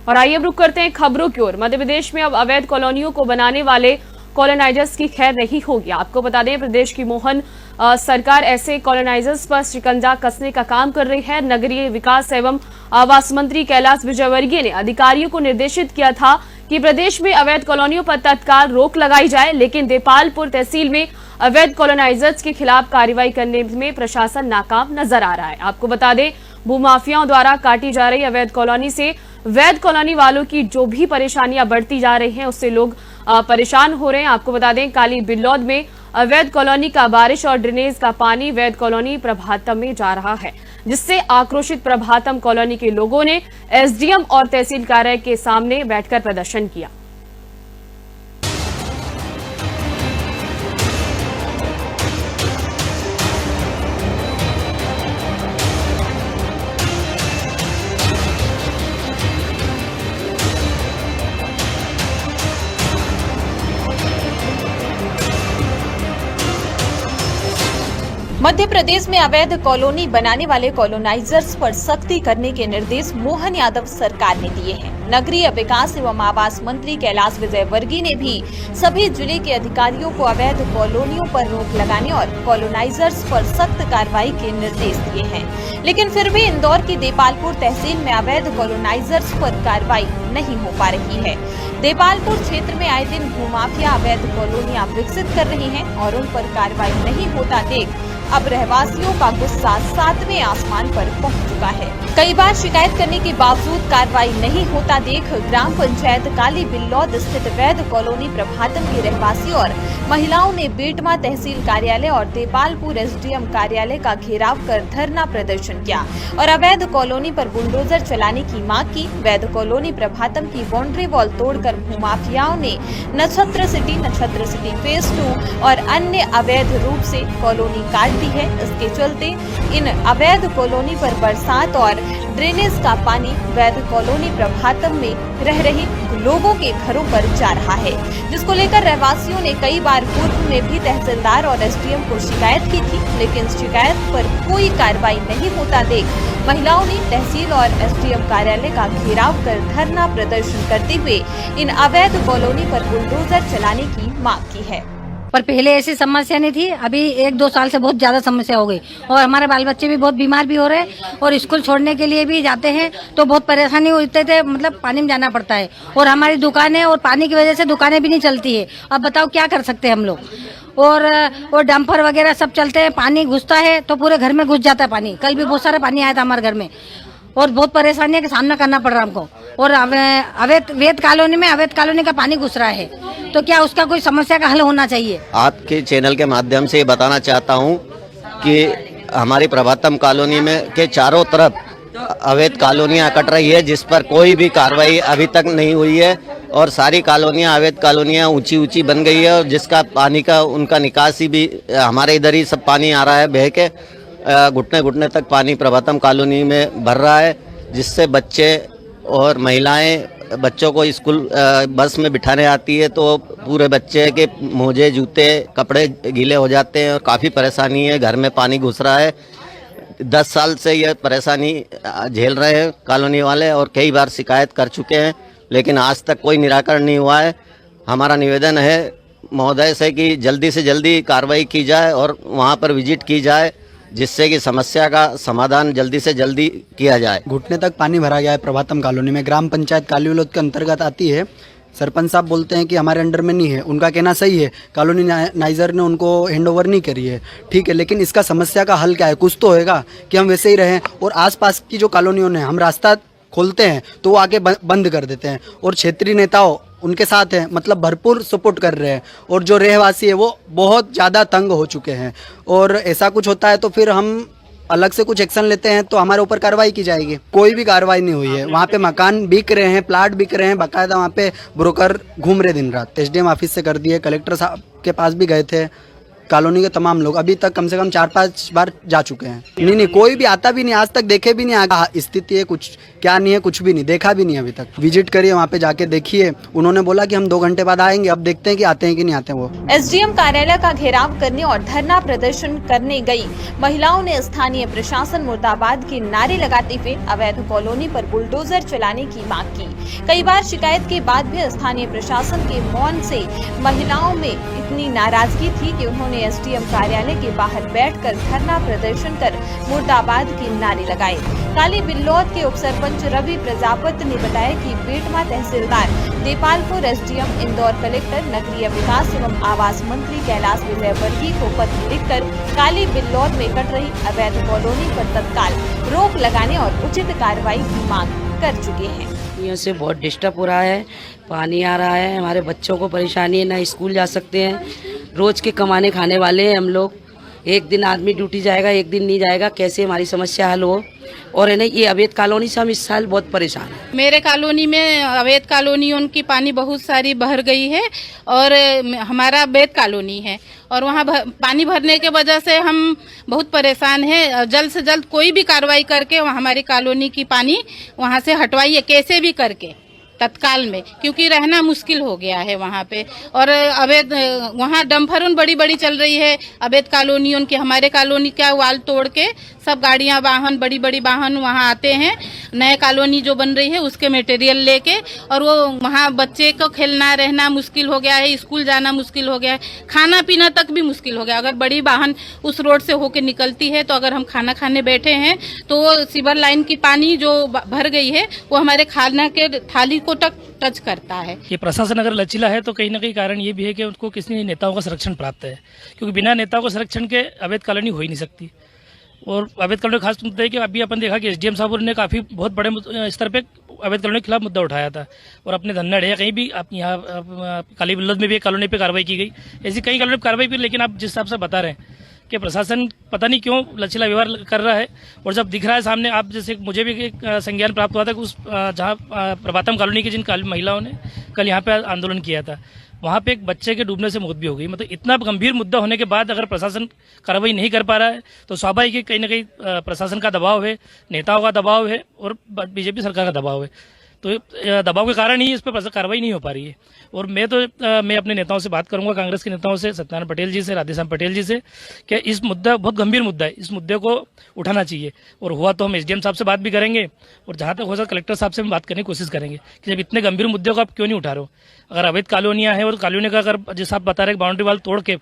और आइए अब रुक करते हैं खबरों की ओर। मध्य प्रदेश में अब अवैध कॉलोनियों को बनाने वाले कॉलोनाइजर्स की खैर नहीं होगी। आपको बता दें, प्रदेश की मोहन सरकार ऐसे कॉलोनाइजर्स पर शिकंजा कसने का काम कर रही है। नगरीय विकास एवं आवास मंत्री कैलाश विजयवर्गीय ने अधिकारियों को निर्देशित किया था कि प्रदेश में अवैध कॉलोनियों पर तत्काल रोक लगाई जाए, लेकिन देपालपुर तहसील में अवैध कॉलोनाइजर्स के खिलाफ कार्रवाई करने में प्रशासन नाकाम नजर आ रहा है। आपको बता दें, भूमाफियाओं द्वारा काटी जा रही अवैध कॉलोनी से वैध कॉलोनी वालों की जो भी परेशानियां बढ़ती जा रही हैं, उससे लोग परेशान हो रहे हैं। आपको बता दें, काली बिल्लौद में अवैध कॉलोनी का बारिश और ड्रेनेज का पानी वैध कॉलोनी प्रभातम में जा रहा है, जिससे आक्रोशित प्रभातम कॉलोनी के लोगों ने एसडीएम और तहसील कार्यालय के सामने बैठकर प्रदर्शन किया। मध्य प्रदेश में अवैध कॉलोनी बनाने वाले कॉलोनाइजर्स पर सख्ती करने के निर्देश मोहन यादव सरकार ने दिए हैं। नगरीय विकास एवं आवास मंत्री कैलाश विजयवर्गीय ने भी सभी जिले के अधिकारियों को अवैध कॉलोनियों पर रोक लगाने और कॉलोनाइजर्स पर सख्त कार्रवाई के निर्देश दिए हैं, लेकिन फिर भी इंदौर की देपालपुर तहसील में अवैध कॉलोनाइजर्स पर कार्रवाई नहीं हो पा रही है। देपालपुर क्षेत्र में आए दिन भूमाफिया अवैध कॉलोनियां विकसित कर रही हैं और उन पर कार्रवाई नहीं होता देख अब रहवासियों का गुस्सा 7वें आसमान पर पहुंच चुका है। कई बार शिकायत करने के बावजूद कार्रवाई नहीं होता देख ग्राम पंचायत काली बिल्लौद स्थित वैध कॉलोनी प्रभातम के रहवासी और महिलाओं ने बेटमा तहसील कार्यालय और देपालपुर एसडीएम कार्यालय का घेराव कर धरना प्रदर्शन किया और अवैध कॉलोनी पर बुलडोजर चलाने की मांग की। वैध कॉलोनी प्रभातम की बाउंड्री वॉल तोड़कर भूमाफियाओं ने नक्षत्र सिटी फेज 2 और अन्य अवैध रूप से कॉलोनी काट दी है। इसके चलते इन अवैध कॉलोनी पर बरसात और ड्रेनेज का पानी वैध कॉलोनी प्रभातम में रह रहे लोगों के घरों पर जा रहा है, जिसको लेकर रहवासियों ने कई बार पूर्व में भी तहसीलदार और एसडीएम को शिकायत की थी, लेकिन शिकायत पर कोई कार्रवाई नहीं होता देख महिलाओं ने तहसील और एसडीएम कार्यालय का घेराव कर धरना प्रदर्शन करते हुए इन अवैध कॉलोनी पर बुलडोजर चलाने की मांग की है। पर पहले ऐसी समस्या नहीं थी, अभी 1-2 साल से बहुत ज्यादा समस्या हो गई और हमारे बाल बच्चे भी बहुत बीमार भी हो रहे हैं और स्कूल छोड़ने के लिए भी जाते हैं तो बहुत परेशानी होते थे, मतलब पानी में जाना पड़ता है और हमारी दुकानें और पानी की वजह से दुकानें भी नहीं चलती है। अब बताओ क्या कर सकते हैं हम लोग। और डंपर वगैरह सब चलते हैं, पानी घुसता है तो पूरे घर में घुस जाता है पानी। कल भी बहुत सारा पानी आया था हमारे घर में और बहुत परेशानियों का सामना करना पड़ रहा है हमको। और अवैध कॉलोनी का पानी घुस रहा है, तो क्या उसका कोई समस्या का हल होना चाहिए। आपके चैनल के माध्यम से ये बताना चाहता हूँ कि हमारी प्रभातम कॉलोनी में के चारों तरफ अवैध कॉलोनियाँ कट रही है, जिस पर कोई भी कार्रवाई अभी तक नहीं हुई है और सारी कॉलोनियाँ अवैध कॉलोनियाँ ऊंची बन गई है और जिसका पानी का उनका निकासी भी हमारे इधर ही सब पानी आ रहा है, बह के घुटने तक पानी प्रभातम कॉलोनी में भर रहा है, जिससे बच्चे और महिलाएं बच्चों को स्कूल बस में बिठाने आती है तो पूरे बच्चे के मोजे जूते कपड़े गीले हो जाते हैं और काफ़ी परेशानी है। घर में पानी घुस रहा है। 10 साल से यह परेशानी झेल रहे हैं कॉलोनी वाले और कई बार शिकायत कर चुके हैं, लेकिन आज तक कोई निराकरण नहीं हुआ है। हमारा निवेदन है महोदय से कि जल्दी से जल्दी कार्रवाई की जाए और वहाँ पर विजिट की जाए, जिससे कि समस्या का समाधान जल्दी से जल्दी किया जाए। घुटने तक पानी भरा गया है प्रभातम कॉलोनी में। ग्राम पंचायत काली बिल्लौद के अंतर्गत आती है। सरपंच साहब बोलते हैं कि हमारे अंडर में नहीं है, उनका कहना सही है, कॉलोनी नाइजर ने उनको हैंडओवर नहीं करी है, ठीक है, लेकिन इसका समस्या का हल क्या है। कुछ तो होएगा कि हम वैसे ही रहें और आसपास की जो कॉलोनियों ने हम रास्ता खोलते हैं तो वो आके बंद कर देते हैं और क्षेत्रीय नेताओं उनके साथ हैं, मतलब भरपूर सपोर्ट कर रहे हैं और जो रहवासी है वो बहुत ज़्यादा तंग हो चुके हैं। और ऐसा कुछ होता है तो फिर हम अलग से कुछ एक्शन लेते हैं तो हमारे ऊपर कार्रवाई की जाएगी। कोई भी कार्रवाई नहीं हुई है। वहाँ पे मकान बिक रहे हैं, प्लाट बिक रहे हैं, बाकायदा वहाँ पे ब्रोकर घूम रहे दिन रात। एसडीएम ऑफिस से कर दिए, कलेक्टर साहब के पास भी गए थे, कॉलोनी के तमाम लोग अभी तक कम से कम 4-5 बार जा चुके हैं। नहीं, कोई भी आता भी नहीं, आज तक देखे भी नहीं। आगा स्थिति है कुछ क्या नहीं है, कुछ भी नहीं देखा भी नहीं अभी तक। विजिट करिए, वहाँ पे जाके देखिए। उन्होंने बोला कि हम 2 घंटे बाद आएंगे, अब देखते हैं कि आते हैं कि नहीं आते हैं वो। एसडीएम कार्यालय का घेराव करने और धरना प्रदर्शन करने गई महिलाओं ने स्थानीय प्रशासन मुर्दाबाद के नारे लगाते हुए अवैध कॉलोनी पर बुलडोजर चलाने की मांग की। कई बार शिकायत के बाद भी स्थानीय प्रशासन के मौन से महिलाओं में इतनी नाराजगी थी कि उन्होंने एसडीएम कार्यालय के बाहर बैठकर धरना प्रदर्शन कर मुर्दाबाद के नारे लगाए। काली बिल्लौद के उपसरपंच रवि प्रजापति ने बताया कि बेटमा तहसीलदार, देपालपुर एसडीएम, इंदौर कलेक्टर, नगरीय विकास एवं आवास मंत्री कैलाश विजयवर्गीय को पत्र लिखकर काली बिल्लौद में कट रही अवैध कॉलोनी पर तत्काल रोक लगाने और उचित कार्रवाई की मांग कर चुके हैं। यहाँ से बहुत डिस्टर्ब हो रहा है, पानी आ रहा है, हमारे बच्चों को परेशानी है, ना स्कूल जा सकते हैं। रोज के कमाने खाने वाले हैं हम लोग। एक दिन आदमी ड्यूटी जाएगा, एक दिन नहीं जाएगा, कैसे हमारी समस्या हल हो। और है ना, ये अवैध कॉलोनी से हम इस साल बहुत परेशान हैं। मेरे कॉलोनी में अवैध कॉलोनियों की पानी बहुत सारी भर गई है और हमारा अवैध कॉलोनी है और वहाँ पानी भरने के वजह से हम बहुत परेशान हैं। जल्द से जल्द कोई भी कार्रवाई करके हमारी कॉलोनी की पानी वहाँ से हटवाइए, कैसे भी करके तत्काल में, क्योंकि रहना मुश्किल हो गया है वहाँ पे। और अवैध वहाँ डंफर बड़ी बड़ी चल रही है अवैध कॉलोनियों की। हमारे कॉलोनी का वाल तोड़ के सब गाड़ियाँ, वाहन, बड़ी बड़ी वाहन वहाँ आते हैं, नए कॉलोनी जो बन रही है उसके मटेरियल लेके, और वो वहाँ बच्चे को खेलना रहना मुश्किल हो गया है, स्कूल जाना मुश्किल हो गया है, खाना पीना तक भी मुश्किल हो गया। अगर बड़ी वाहन उस रोड से होके निकलती है तो अगर हम खाना खाने बैठे हैं तो वो सीवर लाइन की पानी जो भर गई है वो हमारे खाना के थाली को टच करता है। ये प्रशासन अगर लचीला है तो कहीं ना कहीं कारण ये भी है कि उनको किसी नेताओं का संरक्षण प्राप्त है, क्योंकि बिना नेताओं का संरक्षण के अवैध कॉलोनी हो ही नहीं सकती। और अवैध कॉलोनी खास मुद्दा है कि अभी अपन देखा कि एसडीएम साहब ने काफी बहुत बड़े स्तर पे अवैध कॉलोनी के खिलाफ मुद्दा उठाया था और अपने धन्ना है कहीं भी आप यहाँ काली बिल्लौद में भी एक कॉलोनी पे कार्रवाई की गई, ऐसी कई कॉलोनी पर कार्रवाई की। लेकिन आप जिस हिसाब से बता रहे हैं कि प्रशासन पता नहीं क्यों लचीला व्यवहार कर रहा है, और जब दिख रहा है सामने, आप जैसे मुझे भी एक संज्ञान प्राप्त हुआ था कि उस जहाँ प्रभातम कॉलोनी की जिन महिलाओं ने कल यहाँ पे आंदोलन किया था, वहाँ पे एक बच्चे के डूबने से मौत भी हो गई। मतलब इतना गंभीर मुद्दा होने के बाद अगर प्रशासन कार्रवाई नहीं कर पा रहा है तो स्वाभाविक है कहीं ना कहीं प्रशासन का दबाव है, नेताओं का दबाव है और बीजेपी सरकार का दबाव है। तो दबाव के कारण ही इस पर कार्रवाई नहीं हो पा रही है। और मैं अपने नेताओं से बात करूंगा, कांग्रेस के नेताओं से, सत्यनारायण पटेल जी से, राधेश्याम पटेल जी से, कि इस मुद्दा बहुत गंभीर मुद्दा है, इस मुद्दे को उठाना चाहिए। और हुआ तो हम एसडीएम साहब से बात भी करेंगे और जहां तक हो सके कलेक्टर साहब से हम बात करने की कोशिश करेंगे कि जब इतने गंभीर मुद्दे को आप क्यों नहीं उठा रहे हो। अगर अवैध कॉलोनियां हैं और कॉलोनी का अगर जैसा आप बता रहे बाउंड्री वाल तोड़ के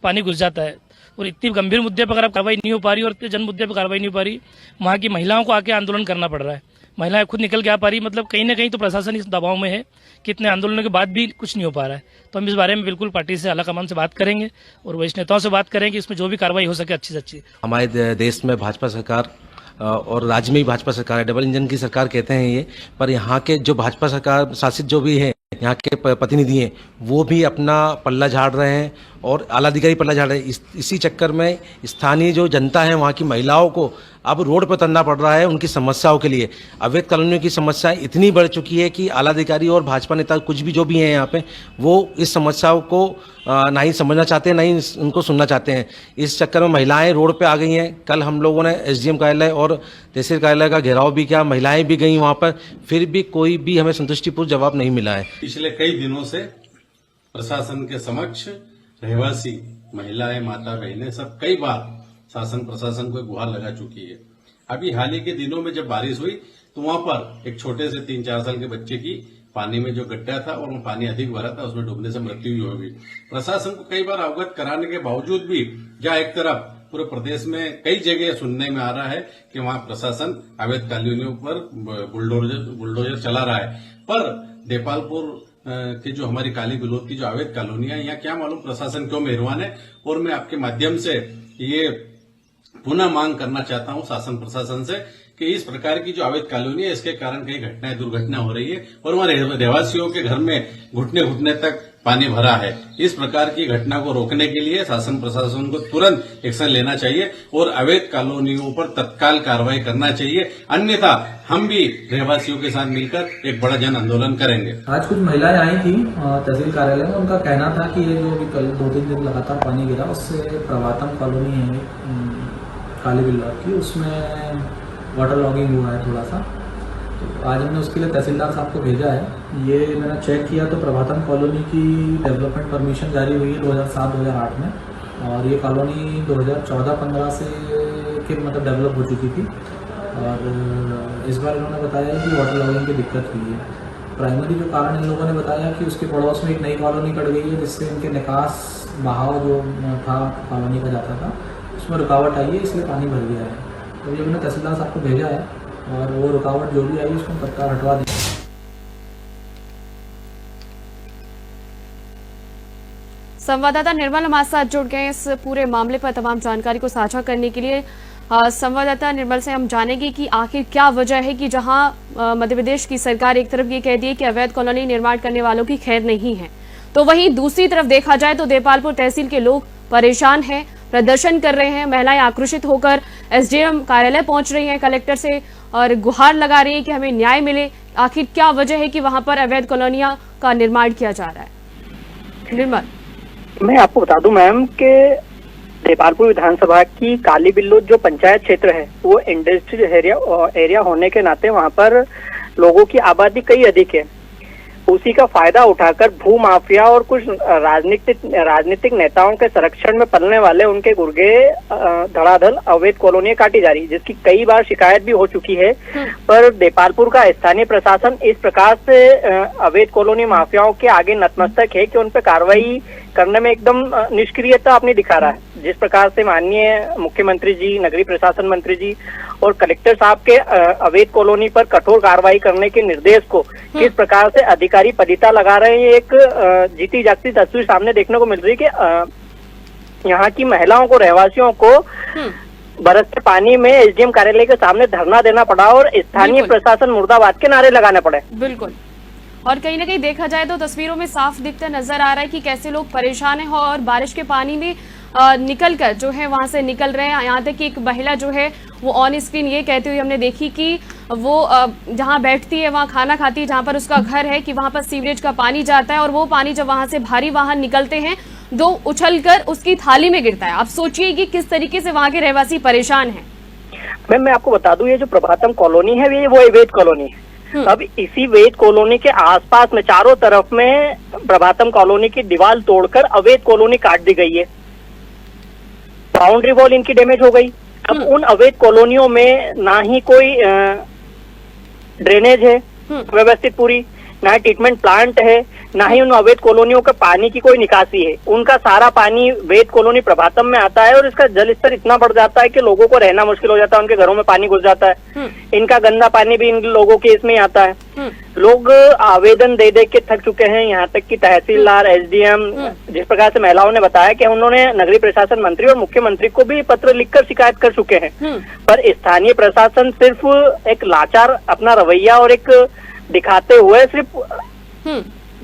पानी घुस जाता है और इतनी गंभीर मुद्दे पर अगर आप कार्रवाई नहीं हो पा रही और इतने जन मुद्दे पर कार्रवाई नहीं हो पा रही, वहाँ की महिलाओं को आके आंदोलन करना पड़ रहा है, महिलाएं खुद निकल के आ पा रही, मतलब कहीं ना कहीं तो प्रशासन इस दबाव में है कि इतने आंदोलनों के बाद भी कुछ नहीं हो पा रहा है। तो हम इस बारे में बिल्कुल पार्टी से, आला कमान से बात करेंगे और वरिष्ठ नेताओं से बात करेंगे, इसमें जो भी कार्रवाई हो सके अच्छी से अच्छी। हमारे देश में भाजपा सरकार और राज्य में भी भाजपा सरकार है, डबल इंजन की सरकार कहते हैं ये, पर यहाँ के जो भाजपा सरकार शासित जो भी है यहाँ के प्रतिनिधि हैं वो भी अपना पल्ला झाड़ रहे हैं और आला अधिकारी पल्ला झाड़ रहे हैं। इसी चक्कर में स्थानीय जो जनता है वहाँ की महिलाओं को अब रोड पर उतरना पड़ रहा है उनकी समस्याओं के लिए। अवैध कॉलोनियों की समस्या इतनी बढ़ चुकी है कि आला अधिकारी और भाजपा नेता कुछ भी जो भी हैं यहाँ पे वो इस समस्याओं को ना ही समझना चाहते हैं, ना ही उनको सुनना चाहते हैं। इस चक्कर में महिलाएं रोड पे आ गई हैं। कल हम लोगों ने एसडीएम कार्यालय और तहसील कार्यालय का घेराव भी किया, महिलाएं भी गई वहाँ पर, फिर भी कोई भी हमें संतुष्टिपूर्ण जवाब नहीं मिला है। पिछले कई दिनों से प्रशासन के समक्ष रहवासी महिलाएं, माता बहनें सब कई बार शासन प्रशासन को गुहार लगा चुकी है। अभी हाल ही के दिनों में जब बारिश हुई तो वहां पर एक छोटे से 3-4 साल के बच्चे की पानी में जो गड्ढा था और वो पानी अधिक भरा था, उसमें डूबने से मृत्यु भी हो गई। प्रशासन को कई बार अवगत कराने के बावजूद भी जहां एक तरफ पूरे प्रदेश में कई जगह सुनने में आ रहा है कि वहां प्रशासन अवैध कॉलोनियों पर बुलडोजर चला रहा है, पर देपालपुर की जो हमारी काली बिल्लौद की जो अवैध कॉलोनियां, यहाँ क्या मालूम प्रशासन क्यों मेहरबान है। और मैं आपके माध्यम से ये पुनः मांग करना चाहता हूं शासन प्रशासन से कि इस प्रकार की जो अवैध कॉलोनी है इसके कारण कई घटनाएं दुर्घटना हो रही है और वहां रहवासियों के घर में घुटने घुटने तक पानी भरा है। इस प्रकार की घटना को रोकने के लिए शासन प्रशासन को तुरंत एक्शन लेना चाहिए और अवैध कॉलोनियों पर तत्काल कार्रवाई करना चाहिए, अन्यथा हम भी रहवासियों के साथ मिलकर एक बड़ा जन आंदोलन करेंगे। आज कुछ महिलाएं आई थी तहसील कार्यालय में। उनका कहना था कि ये जो अभी कल 2-3 दिन लगातार पानी गिरा उससे प्रभातम कॉलोनी है काली बिल्लौर की, उसमें वाटर लॉगिंग हुआ है थोड़ा सा। तो आज हमने उसके लिए तहसीलदार साहब को भेजा है। ये मैंने चेक किया तो प्रभातम कॉलोनी की डेवलपमेंट परमिशन जारी हुई है 2007-2008 में और ये कॉलोनी 2014-15 से मतलब डेवलप हो चुकी थी और इस बार इन्होंने बताया कि वाटर लॉगिंग की दिक्कत हुई है। प्राइमरी जो कारण इन लोगों ने बताया कि उसके पड़ोस में एक नई कॉलोनी कट गई है जिससे इनके निकास बहाव जो था कॉलोनी का जाता था उसमें रुकावट आई है, इसलिए पानी भर गया है। तो ये मैंने तहसीलदार साहब को भेजा है और वो रुकावट जो भी आई उसको तत्काल हटवा दें। संवाददाता निर्मल हमारे साथ जुड़ गए इस पूरे मामले पर तमाम जानकारी को साझा करने के लिए। संवाददाता निर्मल से हम जानेंगे कि आखिर क्या वजह है कि जहां मध्य प्रदेश की सरकार एक तरफ ये कह दी है कि अवैध कॉलोनी निर्माण करने वालों की खैर नहीं है, तो वहीं दूसरी तरफ देखा जाए तो देपालपुर तहसील के लोग परेशान हैं, प्रदर्शन कर रहे हैं। महिलाएं आक्रोशित होकर एसडीएम कार्यालय पहुंच रही हैं कलेक्टर से और गुहार लगा रही है कि हमें न्याय मिले। आखिर क्या वजह है कि वहां पर अवैध कॉलोनियां का निर्माण किया जा रहा है? निर्मल, मैं आपको बता दूं मैम कि देपालपुर विधानसभा की काली बिल्लौर जो पंचायत क्षेत्र है वो इंडस्ट्रियल एरिया होने के नाते वहां पर लोगों की आबादी कई अधिक है। उसी का फायदा उठाकर भू माफिया और कुछ राजनीतिक नेताओं के संरक्षण में पलने वाले उनके गुर्गे धड़ाधड़ अवैध कॉलोनियां काटी जा रही, जिसकी कई बार शिकायत भी हो चुकी है। पर देपालपुर का स्थानीय प्रशासन इस प्रकार से अवैध कॉलोनी माफियाओं के आगे नतमस्तक है कि उन पर कार्रवाई करने में एकदम निष्क्रियता अपनी दिखा रहा है। जिस प्रकार से माननीय मुख्यमंत्री जी, नगरीय प्रशासन मंत्री जी और कलेक्टर साहब के अवैध कॉलोनी पर कठोर कार्रवाई करने के निर्देश को किस प्रकार से अधिकारी पदिता लगा रहे हैं, एक जीती जागती तस्वीर सामने देखने को मिल रही है कि यहाँ की महिलाओं को, रहवासियों को बरसते पानी में एसडीएम कार्यालय के सामने धरना देना पड़ा और स्थानीय प्रशासन मुर्दाबाद के नारे लगाने पड़े। बिल्कुल, और कहीं ना कहीं देखा जाए तो तस्वीरों में साफ दिखता नजर आ रहा है कि कैसे लोग परेशान हैं और बारिश के पानी में निकल कर जो है वहां से निकल रहे हैं। यहाँ तक कि एक महिला जो है वो ऑन स्क्रीन ये कहती हुई हमने देखी कि वो जहाँ बैठती है, वहाँ खाना खाती है, जहाँ पर उसका घर है, कि वहां पर सीवरेज का पानी जाता है और वो पानी जब वहां से भारी वाहन निकलते हैं तो उछलकर उसकी थाली में गिरता है। आप सोचिए कि किस तरीके से वहां के रहवासी परेशान हैं। मैम मैं आपको बता दूं, ये जो प्रभातम कॉलोनी है वो अवैध कॉलोनी है। अब इसी अवैध कॉलोनी के आसपास में चारों तरफ में प्रभातम कॉलोनी की दीवार तोड़कर अवैध कॉलोनी काट दी गई है। बाउंड्री वॉल इनकी डैमेज हो गई। अब उन अवैध कॉलोनियों में ना ही कोई ड्रेनेज है व्यवस्थित पूरी, ना ही ट्रीटमेंट प्लांट है, ना ही उन अवैध कॉलोनियों का पानी की कोई निकासी है। उनका सारा पानी अवैध कॉलोनी प्रभातम में आता है और इसका जल स्तर इतना बढ़ जाता है कि लोगों को रहना मुश्किल हो जाता है, उनके घरों में पानी घुस जाता है। इनका गंदा पानी भी इन लोगों के इसमें आता है। लोग आवेदन दे दे के थक चुके हैं, यहाँ तक कि तहसीलदार, एसडीएम, जिस प्रकार से महिलाओं ने बताया कि उन्होंने नगरीय प्रशासन मंत्री और मुख्यमंत्री को भी पत्र लिखकर शिकायत कर चुके हैं। पर स्थानीय प्रशासन सिर्फ एक लाचार अपना रवैया और एक दिखाते हुए सिर्फ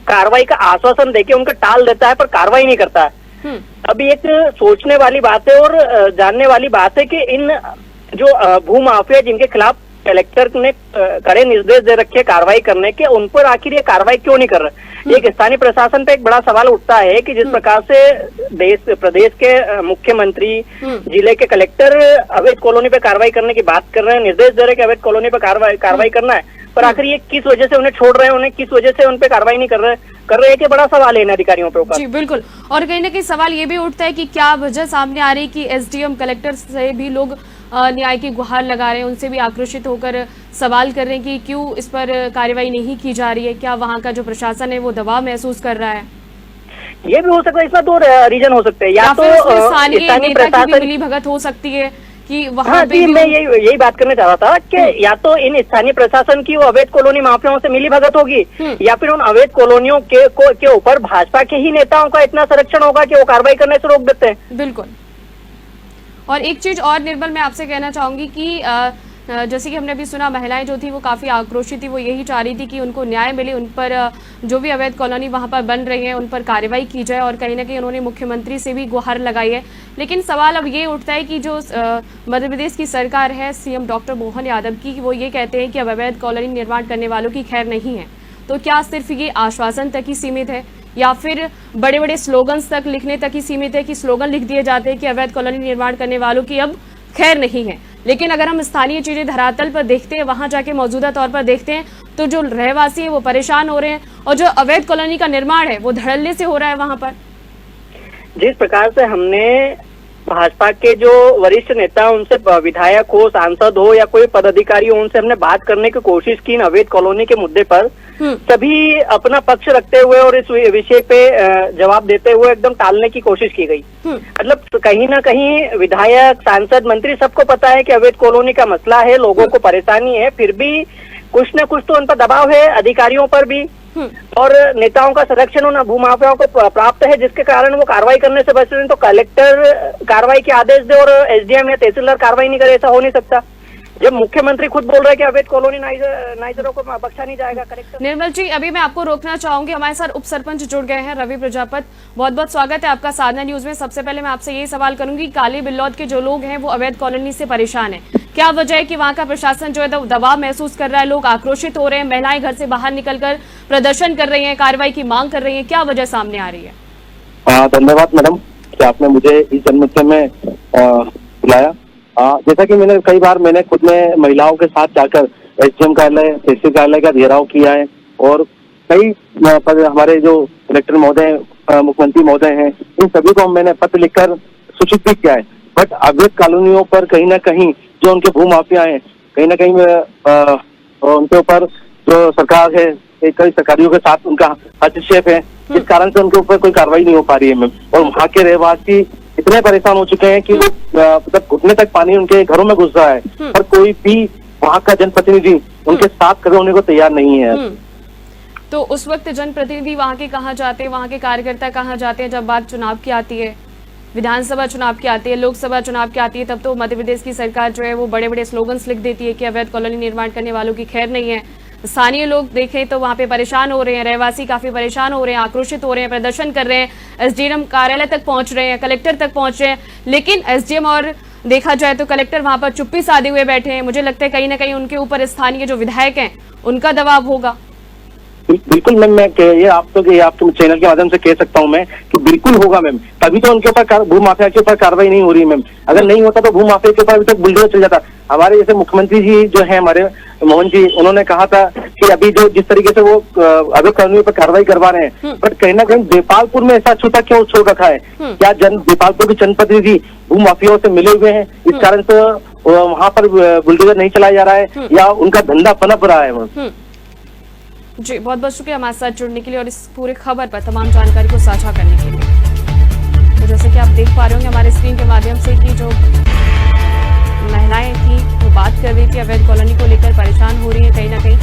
कार्रवाई का आश्वासन देके उनका टाल देता है, पर कार्रवाई नहीं करता है। अभी एक सोचने वाली बात है और जानने वाली बात है कि इन जो भू माफिया जिनके खिलाफ कलेक्टर ने कड़े निर्देश दे रखे कार्रवाई करने के, उन पर आखिर ये कार्रवाई क्यों नहीं कर रहे। एक स्थानीय प्रशासन पे एक बड़ा सवाल उठता है कि जिस प्रकार से प्रदेश के मुख्यमंत्री, जिले के कलेक्टर अवैध कॉलोनी पे कार्रवाई करने की बात कर रहे हैं, निर्देश दे रहे हैं कि अवैध कॉलोनी पे कार्रवाई करना है, पर आखिर ये किस वजह से उन्हें छोड़ रहे हैं, उन्हें किस वजह से उन पे कार्रवाई नहीं कर रहे हैं कि बड़ा सवाल है इन अधिकारियों पे ऊपर। जी बिल्कुल, और कहीं ना कहीं सवाल ये भी उठता है कि क्या वजह सामने आ रही है कि एसडीएम कलेक्टर से भी लोग न्याय की गुहार लगा रहे हैं, उनसे भी आक्रोशित होकर सवाल कर रहे हैं कि क्यों इस पर कार्रवाई नहीं की जा रही है। क्या वहाँ का जो प्रशासन है वो दबाव महसूस कर रहा है? ये भी हो सकता है, इसमें दो रीजन हो सकते हैं। या तो स्थानीय प्रशासन की मिली भगत हो सकती है कि वहाँ पे मैं यही बात करना चाह रहा था कि या तो इन स्थानीय प्रशासन की वो अवैध कॉलोनी माफियाओं से मिली भगत होगी, या फिर उन अवैध कॉलोनियों के ऊपर भाजपा के ही नेताओं का इतना संरक्षण होगा कि वो कार्रवाई करने से रोक देते हैं। बिल्कुल। और एक चीज और निर्मल मैं आपसे कहना चाहूंगी कि जैसे कि हमने अभी सुना, महिलाएं जो थी वो काफ़ी आक्रोशित थी, वो यही चाह रही थी कि उनको न्याय मिले, उन पर जो भी अवैध कॉलोनी वहां पर बन रही है उन पर कार्रवाई की जाए, और कहीं ना कहीं उन्होंने मुख्यमंत्री से भी गुहार लगाई है। लेकिन सवाल अब ये उठता है कि जो मध्य प्रदेश की सरकार है, सीएम डॉक्टर मोहन यादव की, वो ये कहते हैं कि अब अवैध कॉलोनी निर्माण करने वालों की खैर नहीं है। तो क्या सिर्फ ये आश्वासन तक ही सीमित है, या फिर बड़े बड़े स्लोगन्स तक लिखने तक ही सीमित है कि स्लोगन लिख दिए जाते हैं कि अवैध कॉलोनी निर्माण करने वालों की अब खैर नहीं है? लेकिन अगर हम स्थानीय चीजें धरातल पर देखते हैं, वहां जाके मौजूदा तौर पर देखते हैं, तो जो रहवासी है वो परेशान हो रहे हैं, और जो अवैध कॉलोनी का निर्माण है वो धड़ल्ले से हो रहा है वहां पर। जिस प्रकार से हमने भाजपा के जो वरिष्ठ नेता, उनसे विधायक हो, सांसद हो या कोई पदाधिकारी हो, उनसे हमने बात करने की कोशिश की अवैध कॉलोनी के मुद्दे पर, सभी अपना पक्ष रखते हुए और इस विषय पे जवाब देते हुए एकदम टालने की कोशिश की गई। मतलब कहीं ना कहीं विधायक, सांसद, मंत्री सबको पता है कि अवैध कॉलोनी का मसला है, लोगों को परेशानी है, फिर भी कुछ न कुछ तो उन पर दबाव है, अधिकारियों पर भी, और नेताओं का संरक्षण उन भूमाफियाओं को प्राप्त है, जिसके कारण वो कार्रवाई करने से बच रहे हैं। तो कलेक्टर कार्रवाई के आदेश दे और एसडीएम या तहसीलदार कार्रवाई नहीं करे, ऐसा हो नहीं सकता। जब मुख्यमंत्री खुद बोल रहे हैं कि अवैध कॉलोनी नाइजरों को बख्शा नहीं जाएगा। कलेक्टर निर्मल जी, अभी मैं आपको रोकना चाहूंगी, हमारे साथ उप सरपंच जुड़ गए हैं रवि प्रजापत। बहुत बहुत स्वागत है आपका साधना न्यूज में। सबसे पहले मैं आपसे यही सवाल करूंगी, काली बिल्लौद के जो लोग हैं वो अवैध कॉलोनी से परेशान है, क्या वजह है कि वहां का प्रशासन जो है दबाव महसूस कर रहा है, लोग आक्रोशित हो रहे हैं, महिलाएं घर से बाहर निकलकर प्रदर्शन कर रही है, कार्रवाई की मांग कर रही है, क्या वजह सामने आ रही है? धन्यवाद मैडम कि आपने मुझे इस जनमत में बुलाया। जैसा कि मैंने कई बार खुद में महिलाओं के साथ जाकर एसडीएम कार्यालय, तहसील कार्यालय का घेराव किया है, और कई हमारे जो कलेक्टर महोदय, मुख्यमंत्री महोदय हैं, इन सभी को मैंने पत्र लिखकर सूचित भी किया है। बट अवैध कॉलोनियों पर कहीं ना कहीं जो उनके भूमाफिया हैं, कहीं ना कहीं उनके ऊपर जो सरकार है, कई सरकारियों के साथ उनका हस्तक्षेप है, इस कारण से उनके ऊपर कोई कार्रवाई नहीं हो पा रही है मैम। और वहाँ के रहवासी इतने परेशान हो चुके हैं कि मतलब घुटने तक पानी उनके घरों में घुस रहा है, और कोई भी वहाँ का जनप्रतिनिधि उनके साथ खड़े होने को तैयार नहीं है। तो उस वक्त जनप्रतिनिधि वहाँ के कहाँ जाते हैं, वहाँ के कार्यकर्ता कहाँ जाते हैं जब बात चुनाव की आती है, विधानसभा चुनाव की आती है, लोकसभा चुनाव की आती है? तब तो मध्य प्रदेश की सरकार जो है वो बड़े बड़े स्लोगन्स लिख देती है कि अवैध कॉलोनी निर्माण करने वालों की खैर नहीं है। स्थानीय लोग देखें तो वहां पे परेशान हो रहे हैं, रहवासी काफी परेशान हो रहे हैं, आक्रोशित हो रहे हैं, प्रदर्शन कर रहे हैं, एसडीएम कार्यालय तक पहुंच रहे हैं, कलेक्टर तक पहुंच रहे हैं, लेकिन एसडीएम और देखा जाए तो कलेक्टर वहां पर चुप्पी साधे हुए बैठे हैं। मुझे लगता है कहीं ना कहीं उनके ऊपर स्थानीय जो विधायक हैं उनका दबाव होगा। बिल्कुल मैम, मैं ये आपके चैनल के माध्यम से कह सकता हूँ मैं कि बिल्कुल होगा मैम, तभी तो उनके ऊपर भूमाफिया के ऊपर कार्रवाई नहीं हो रही मैम। अगर नहीं होता तो भूमाफिया के ऊपर अभी तक बुलडोजर चल जाता। हमारे जैसे मुख्यमंत्री जी जो है हमारे मोहन जी, उन्होंने कहा था कि अभी जो जिस तरीके से वो अवैध कॉलोनी पर कार्रवाई करवा रहे हैं, बट कहीं ना कहीं देपालपुर में ऐसा छूटा क्यों छोड़ रखा है? क्या देपालपुर के जनप्रतिनिधि भूमाफियाओं से मिले हुए हैं, इस कारण से वहाँ पर बुलडोजर नहीं चलाया जा रहा है, या उनका धंधा पनप रहा है? जी, बहुत बहुत शुक्रिया हमारे साथ जुड़ने के लिए और इस पूरे खबर पर तमाम जानकारी को साझा करने के लिए। तो जैसे कि आप देख पा रहे होंगे हमारे स्क्रीन के माध्यम से कि जो महिलाएं थी वो बात कर रही थी, अवैध कॉलोनी को लेकर परेशान हो रही है कहीं ना कहीं।